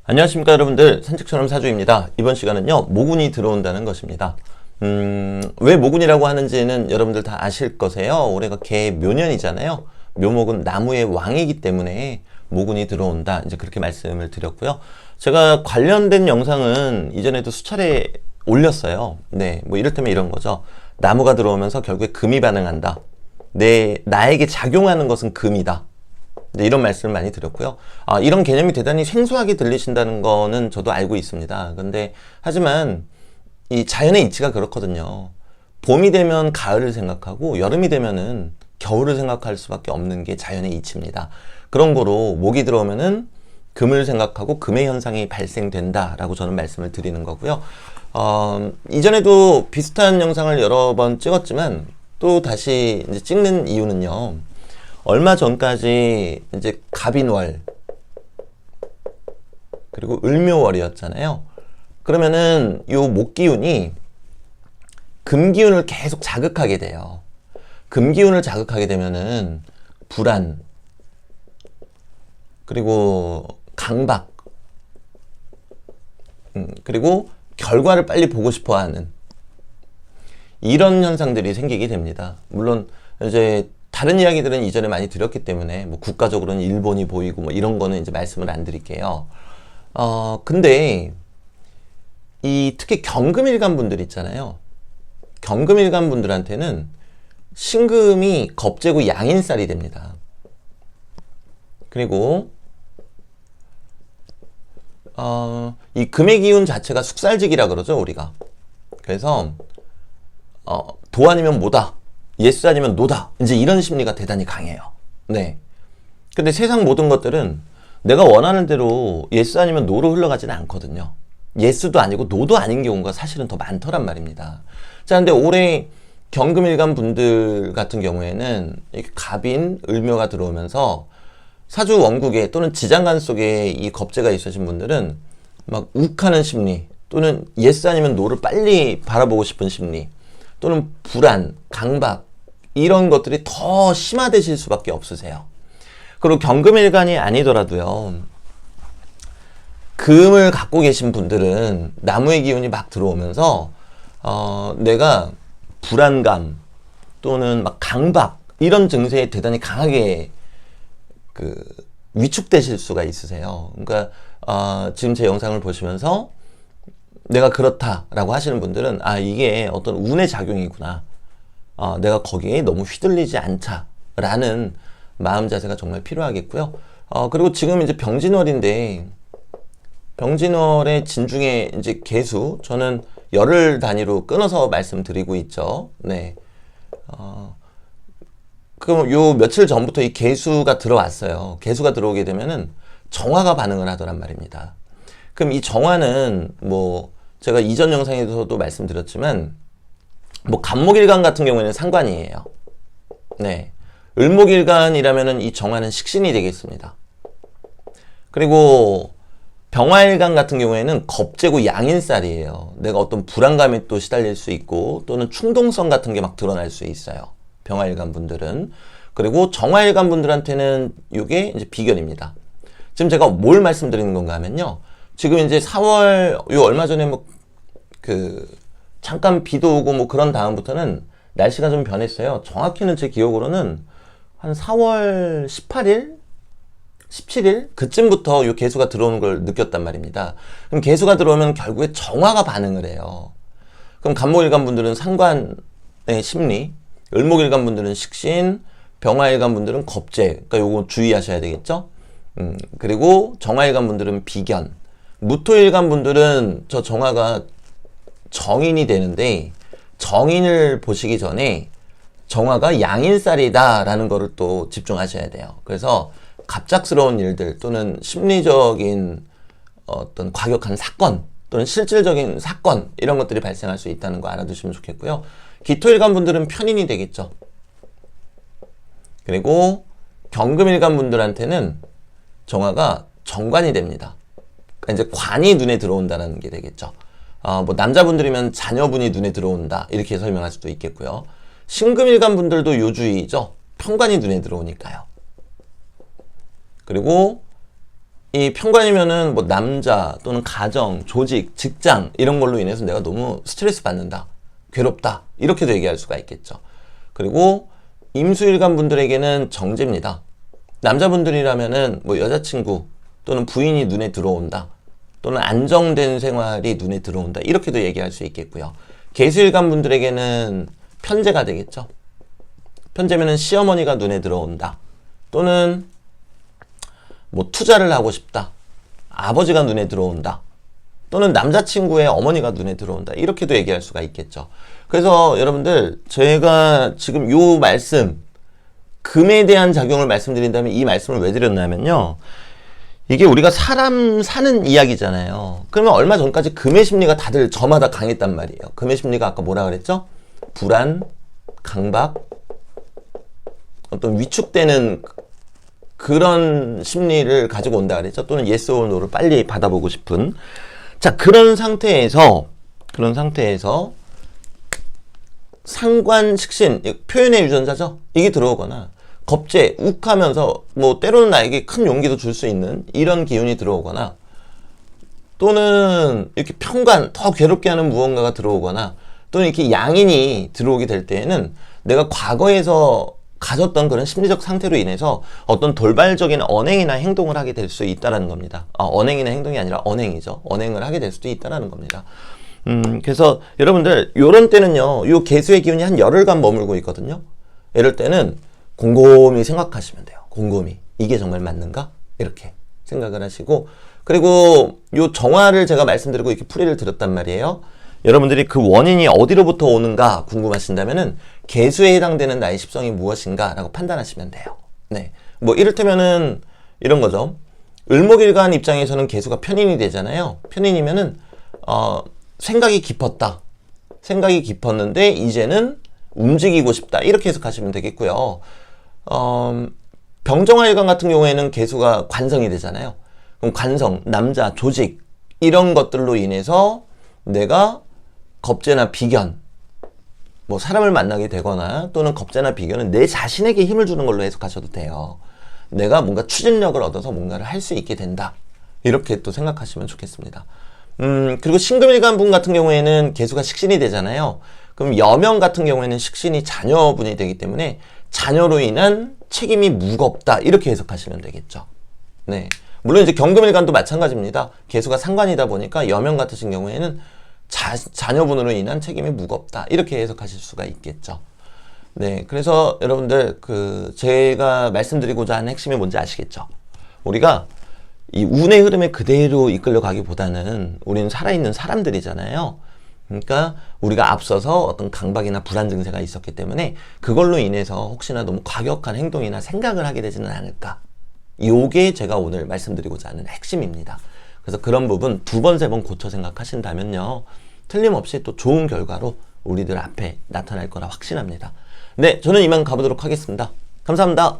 안녕하십니까 여러분들, 산책처럼 사주입니다. 이번 시간은요 모군이 들어온다는 것입니다. 왜 모군이라고 하는지는 여러분들 다 아실 거세요. 올해가 개 묘년이잖아요. 묘목은 나무의 왕이기 때문에 모군이 들어온다, 이제 그렇게 말씀을 드렸고요. 제가 관련된 영상은 이전에도 수차례 올렸어요. 네, 뭐 이를테면 이런 거죠. 나무가 들어오면서 결국에 금이 반응한다. 나에게 작용하는 것은 금이다. 이런 말씀을 많이 드렸고요. 이런 개념이 대단히 생소하게 들리신다는 거는 저도 알고 있습니다. 근데 하지만 이 자연의 이치가 그렇거든요. 봄이 되면 가을을 생각하고 여름이 되면은 겨울을 생각할 수밖에 없는 게 자연의 이치입니다. 그런 거로 목이 들어오면은 금을 생각하고 금의 현상이 발생된다라고 저는 말씀을 드리는 거고요. 이전에도 비슷한 영상을 여러 번 찍었지만 또 다시 이제 찍는 이유는요. 얼마 전까지 이제 갑인월 그리고 을묘월이었잖아요. 그러면은 요 목기운이 금기운을 계속 자극하게 돼요. 금기운을 자극하게 되면은 불안, 그리고 강박, 그리고 결과를 빨리 보고 싶어 하는 이런 현상들이 생기게 됩니다. 물론 이제 다른 이야기들은 이전에 많이 드렸기 때문에 뭐 국가적으로는 일본이 보이고 뭐 이런 거는 이제 말씀을 안 드릴게요. 근데 특히 경금일간 분들 있잖아요. 경금일간 분들한테는 신금이 겁재고 양인살이 됩니다. 그리고 이 금의 기운 자체가 숙살직이라 그러죠, 우리가. 그래서 도 아니면 뭐다, 예스 아니면 노다, 이제 이런 심리가 대단히 강해요. 네. 근데 세상 모든 것들은 내가 원하는 대로 예스 아니면 노로 흘러가지는 않거든요. 예스도 아니고 노도 아닌 경우가 사실은 더 많더란 말입니다. 자, 근데 올해 경금일간 분들 같은 경우에는 이렇게 갑인, 을묘가 들어오면서 사주 원국에 또는 지장간 속에 이 겁재가 있으신 분들은 막 욱하는 심리, 또는 예스 아니면 노를 빨리 바라보고 싶은 심리, 또는 불안, 강박, 이런 것들이 더 심화되실 수밖에 없으세요. 그리고 경금일간이 아니더라도요, 금을 갖고 계신 분들은 나무의 기운이 막 들어오면서 내가 불안감 또는 막 강박, 이런 증세에 대단히 강하게 위축되실 수가 있으세요. 그러니까 지금 제 영상을 보시면서 내가 그렇다라고 하시는 분들은 이게 어떤 운의 작용이구나, 내가 거기에 너무 휘둘리지 않자라는 마음 자세가 정말 필요하겠고요. 그리고 지금 이제 병진월인데, 병진월의 진중에 이제 개수, 저는 열흘 단위로 끊어서 말씀드리고 있죠. 네. 그럼 요 며칠 전부터 이 개수가 들어왔어요. 개수가 들어오게 되면은 정화가 반응을 하더란 말입니다. 그럼 이 정화는 뭐 제가 이전 영상에서도 말씀드렸지만 뭐 간목일간 같은 경우에는 상관이에요. 네. 을목일간이라면은 이 정화는 식신이 되겠습니다. 그리고 병화일간 같은 경우에는 겁재고 양인살이에요. 내가 어떤 불안감에 또 시달릴 수 있고, 또는 충동성 같은 게 막 드러날 수 있어요. 병화일간 분들은. 그리고 정화일간 분들한테는 이게 이제 비견입니다. 지금 제가 뭘 말씀드리는 건가 하면요. 지금 이제 4월, 얼마 전에 잠깐 비도 오고 뭐 그런 다음부터는 날씨가 좀 변했어요. 정확히는 제 기억으로는 한 4월 18일? 17일? 그쯤부터 이 개수가 들어오는 걸 느꼈단 말입니다. 그럼 개수가 들어오면 결국에 정화가 반응을 해요. 그럼 간목일간 분들은 상관의 심리, 을목일간 분들은 식신, 병화일간 분들은 겁재, 그러니까 요거 주의하셔야 되겠죠? 그리고 정화일간 분들은 비견, 무토일간 분들은 저 정화가 정인이 되는데, 정인을 보시기 전에 정화가 양인살이다 라는 거를 또 집중하셔야 돼요. 그래서 갑작스러운 일들 또는 심리적인 어떤 과격한 사건 또는 실질적인 사건, 이런 것들이 발생할 수 있다는 거 알아두시면 좋겠고요. 기토일간 분들은 편인이 되겠죠. 그리고 경금일간 분들한테는 정화가 정관이 됩니다. 그러니까 이제 관이 눈에 들어온다는 게 되겠죠. 뭐 남자분들이면 자녀분이 눈에 들어온다, 이렇게 설명할 수도 있겠고요. 신금일간 분들도 요주의죠. 편관이 눈에 들어오니까요. 그리고 이 편관이면은 뭐 남자 또는 가정, 조직, 직장 이런 걸로 인해서 내가 너무 스트레스 받는다, 괴롭다 이렇게도 얘기할 수가 있겠죠. 그리고 임수일간 분들에게는 정제입니다. 남자분들이라면은 뭐 여자친구 또는 부인이 눈에 들어온다, 또는 안정된 생활이 눈에 들어온다 이렇게도 얘기할 수 있겠고요. 계수일간 분들에게는 편제가 되겠죠. 편제면은 시어머니가 눈에 들어온다, 또는 뭐 투자를 하고 싶다, 아버지가 눈에 들어온다, 또는 남자친구의 어머니가 눈에 들어온다 이렇게도 얘기할 수가 있겠죠. 그래서 여러분들 제가 지금 요 말씀, 금에 대한 작용을 말씀드린다면 이 말씀을 왜 드렸냐면요, 이게 우리가 사람 사는 이야기잖아요. 그러면 얼마 전까지 금의 심리가 다들 저마다 강했단 말이에요. 금의 심리가 아까 뭐라 그랬죠? 불안, 강박, 어떤 위축되는 그런 심리를 가지고 온다 그랬죠. 또는 yes or no를 빨리 받아보고 싶은. 자, 그런 상태에서 상관, 식신, 표현의 유전자죠. 이게 들어오거나 겁제, 욱하면서 뭐 때로는 나에게 큰 용기도 줄 수 있는 이런 기운이 들어오거나, 또는 이렇게 편관, 더 괴롭게 하는 무언가가 들어오거나, 또는 이렇게 양인이 들어오게 될 때에는 내가 과거에서 가졌던 그런 심리적 상태로 인해서 어떤 돌발적인 언행이나 행동을 하게 될 수 있다는 겁니다. 언행이나 행동이 아니라 언행이죠. 언행을 하게 될 수도 있다는 겁니다. 그래서 여러분들 요런 때는요, 요 개수의 기운이 한 열흘간 머물고 있거든요. 이럴 때는 곰곰이 생각하시면 돼요. 곰곰이 이게 정말 맞는가? 이렇게 생각을 하시고, 그리고 요 정화를 제가 말씀드리고 이렇게 풀이를 드렸단 말이에요. 여러분들이 그 원인이 어디로부터 오는가 궁금하신다면은 개수에 해당되는 나의 십성이 무엇인가 라고 판단하시면 돼요. 네. 뭐 이를테면은 이런 거죠. 을목일간 입장에서는 개수가 편인이 되잖아요. 편인이면은 생각이 깊었다, 생각이 깊었는데 이제는 움직이고 싶다 이렇게 해석하시면 되겠고요. 병정화일간 같은 경우에는 개수가 관성이 되잖아요. 그럼 관성, 남자, 조직 이런 것들로 인해서 내가 겁재나 비견, 뭐 사람을 만나게 되거나, 또는 겁재나 비견은 내 자신에게 힘을 주는 걸로 해석하셔도 돼요. 내가 뭔가 추진력을 얻어서 뭔가를 할 수 있게 된다, 이렇게 또 생각하시면 좋겠습니다. 그리고 신금일간 분 같은 경우에는 개수가 식신이 되잖아요. 그럼 여명 같은 경우에는 식신이 자녀분이 되기 때문에 자녀로 인한 책임이 무겁다 이렇게 해석하시면 되겠죠. 네. 물론 이제 경금일간도 마찬가지입니다. 개수가 상관이다 보니까 여명 같으신 경우에는 자녀분으로 인한 책임이 무겁다 이렇게 해석하실 수가 있겠죠. 네. 그래서 여러분들 제가 말씀드리고자 하는 핵심이 뭔지 아시겠죠? 우리가 이 운의 흐름에 그대로 이끌려 가기보다는 우리는 살아있는 사람들이잖아요. 그러니까 우리가 앞서서 어떤 강박이나 불안 증세가 있었기 때문에 그걸로 인해서 혹시나 너무 과격한 행동이나 생각을 하게 되지는 않을까. 요게 제가 오늘 말씀드리고자 하는 핵심입니다. 그래서 그런 부분 2번, 3번 고쳐 생각하신다면요, 틀림없이 또 좋은 결과로 우리들 앞에 나타날 거라 확신합니다. 네, 저는 이만 가보도록 하겠습니다. 감사합니다.